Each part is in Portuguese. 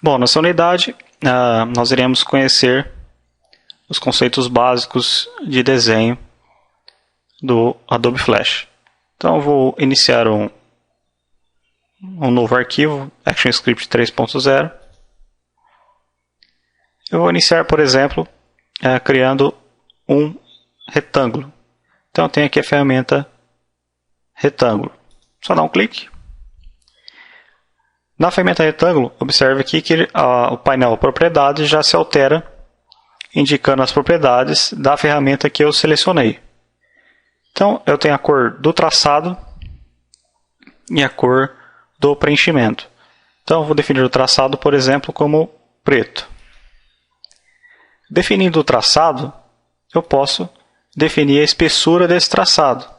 Bom, nessa unidade nós iremos conhecer os conceitos básicos de desenho do Adobe Flash. Então eu vou iniciar um novo arquivo, ActionScript 3.0. Eu vou iniciar, por exemplo, criando um retângulo. Então eu tenho aqui a ferramenta retângulo. Só dar um clique. Na ferramenta retângulo, observe aqui que o painel propriedades já se altera, indicando as propriedades da ferramenta que eu selecionei. Então eu tenho a cor do traçado e a cor do preenchimento. Então eu vou definir o traçado, por exemplo, como preto. Definindo o traçado, eu posso definir a espessura desse traçado.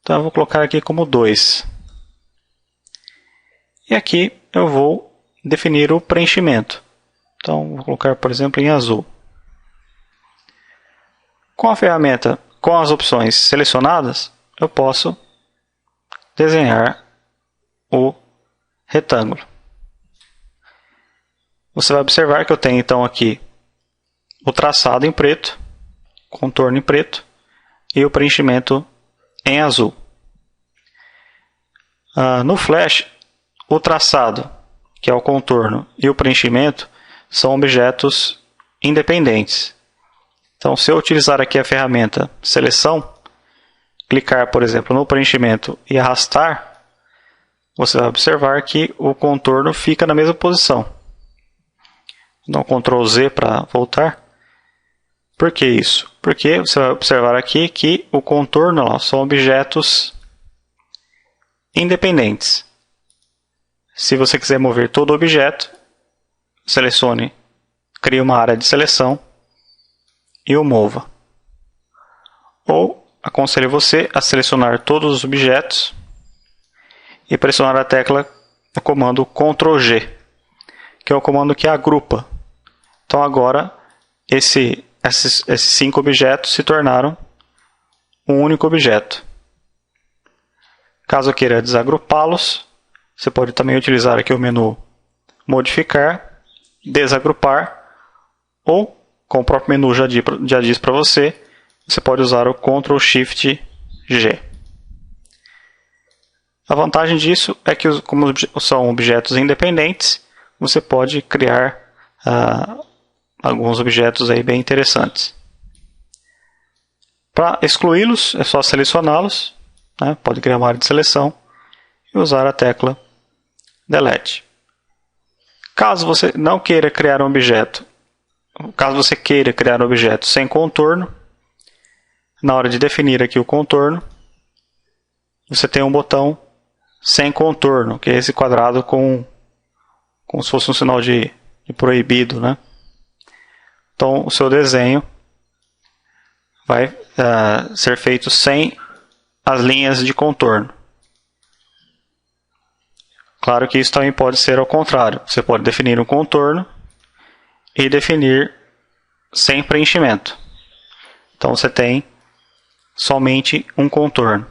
Então eu vou colocar aqui como 2. E aqui eu vou definir o preenchimento. Então vou colocar, por exemplo, em azul. Com a ferramenta, com as opções selecionadas, eu posso desenhar o retângulo. Você vai observar que eu tenho então aqui o traçado em preto, contorno em preto e o preenchimento em azul. No Flash, o traçado, que é o contorno, e o preenchimento são objetos independentes. Então, se eu utilizar aqui a ferramenta Seleção, clicar, por exemplo, no preenchimento e arrastar, você vai observar que o contorno fica na mesma posição. Vou dar um Ctrl Z para voltar. Por que isso? Porque você vai observar aqui que o contorno são objetos independentes. Se você quiser mover todo o objeto, selecione, crie uma área de seleção e o mova. Ou aconselho você a selecionar todos os objetos e pressionar a tecla do comando Ctrl G, que é o comando que agrupa. Então agora esses 5 objetos se tornaram um único objeto. Caso eu queira desagrupá-los, você pode também utilizar aqui o menu Modificar, Desagrupar, ou, como o próprio menu já diz para você, você pode usar o Ctrl Shift G. A vantagem disso é que, como são objetos independentes, você pode criar alguns objetos aí bem interessantes. Para excluí-los, é só selecioná-los, pode criar uma área de seleção e usar a tecla Delete. Caso você não queira criar um objeto, caso você queira criar um objeto sem contorno, na hora de definir aqui o contorno, você tem um botão sem contorno, que é esse quadrado como se fosse um sinal de proibido, Então o seu desenho vai ser feito sem as linhas de contorno. Claro que isso também pode ser ao contrário. Você pode definir um contorno e definir sem preenchimento. Então você tem somente um contorno.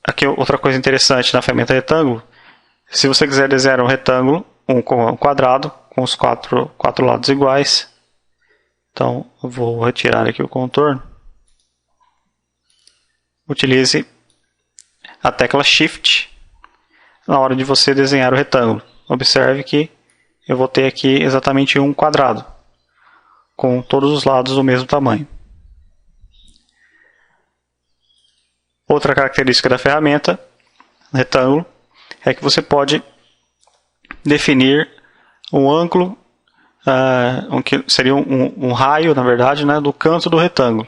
Aqui outra coisa interessante na ferramenta retângulo. Se você quiser desenhar um retângulo, um quadrado com os quatro lados iguais. Então eu vou retirar aqui o contorno. Utilize a tecla Shift na hora de você desenhar o retângulo. Observe que eu vou ter aqui exatamente um quadrado, com todos os lados do mesmo tamanho. Outra característica da ferramenta retângulo é que você pode definir um ângulo, que seria um raio, na verdade, do canto do retângulo.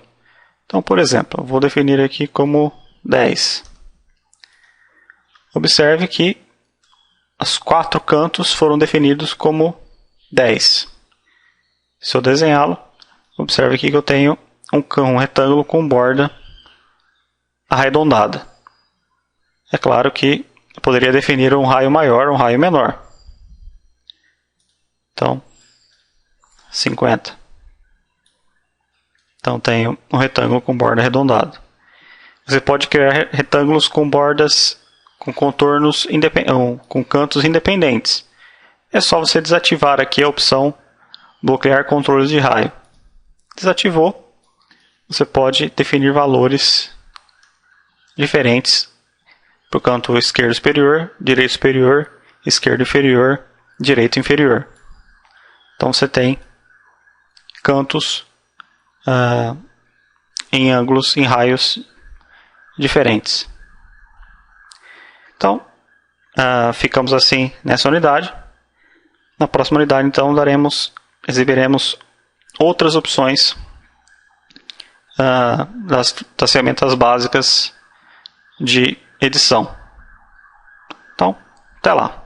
Então, por exemplo, eu vou definir aqui como 10. Observe que os 4 cantos foram definidos como 10. Se eu desenhá-lo, observe aqui que eu tenho um retângulo com borda arredondada. É claro que eu poderia definir um raio maior ou um raio menor. Então, 50. Então tenho um retângulo com borda arredondada. Você pode criar retângulos com bordas com contornos com cantos independentes. É só você desativar aqui a opção bloquear controles de raio. Desativou, você pode definir valores diferentes para o canto esquerdo superior, direito superior, esquerdo inferior, direito inferior. Então você tem cantos em ângulos, em raios diferentes. Então, ficamos assim nessa unidade. Na próxima unidade, então, exibiremos outras opções das ferramentas básicas de edição. Então, até lá.